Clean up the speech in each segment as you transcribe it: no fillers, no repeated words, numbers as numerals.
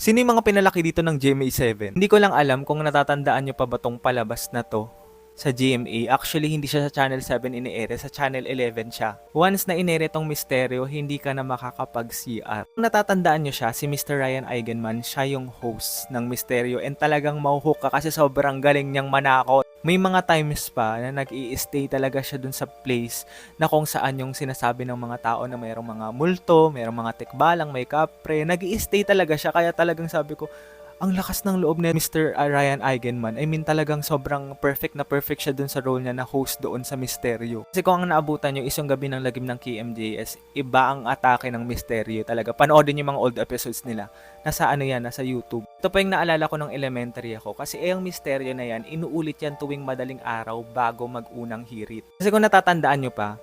Sino yung mga pinalaki dito ng GMA7? Hindi ko lang alam kung natatandaan nyo pa ba tong palabas na to sa GMA. Actually, hindi siya sa Channel 7 ine-ere, sa Channel 11 siya. Once na ine-ere tong misteryo, hindi ka na makakapag-CR. Kung natatandaan nyo siya, si Mr. Ryan Eigenman, siya yung host ng misteryo and talagang mauhook ka kasi sobrang galing niyang manakot. May mga times pa na nag-i-stay talaga siya dun sa place na kung saan yung sinasabi ng mga tao na mayroong mga multo, mayroong mga tikbalang, may kapre. Nag-i-stay talaga siya kaya talagang sabi ko, ang lakas ng loob ni Mr. Ryan Eigenman. I mean talagang sobrang perfect na perfect siya dun sa role niya na host doon sa misteryo. Kasi kung ang naabutan nyo is yung gabi ng lagim ng KMJS, iba ang atake ng misteryo talaga. Panoodin yung mga old episodes nila. Nasa ano yan, nasa YouTube. Ito pa yung naalala ko ng elementary ako. Kasi yung misteryo na yan, inuulit yan tuwing madaling araw bago mag-unang hirit. Kasi kung natatandaan nyo pa,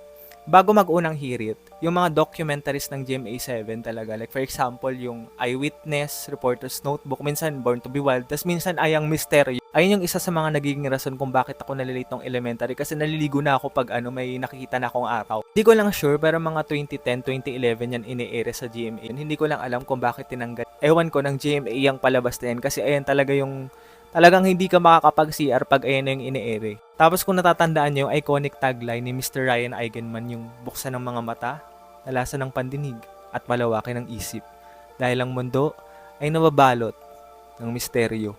bago mag-unang hirit, yung mga documentaries ng GMA7 talaga. Like for example, yung Eyewitness, Reporter's Notebook, minsan Born to be Wild, tas minsan Ayang Misteryo. Ayun yung isa sa mga nagiging rason kung bakit ako nalilate ng elementary kasi naliligo na ako pag may nakikita na akong araw. Hindi ko lang sure pero mga 2010, 2011 yan ine-ere sa GMA. Hindi ko lang alam kung bakit tinanggal. Ewan ko ng GMA yung palabas na yan kasi ayan talaga yung talagang hindi ka makakapag-CR pag ayan na yung ine-ere. Tapos kung natatandaan nyo, yung iconic tagline ni Mr. Ryan Eigenman, yung buksan ng mga mata, nalasan ng pandinig, at malawakin ng isip. Dahil ang mundo ay nababalot ng misteryo.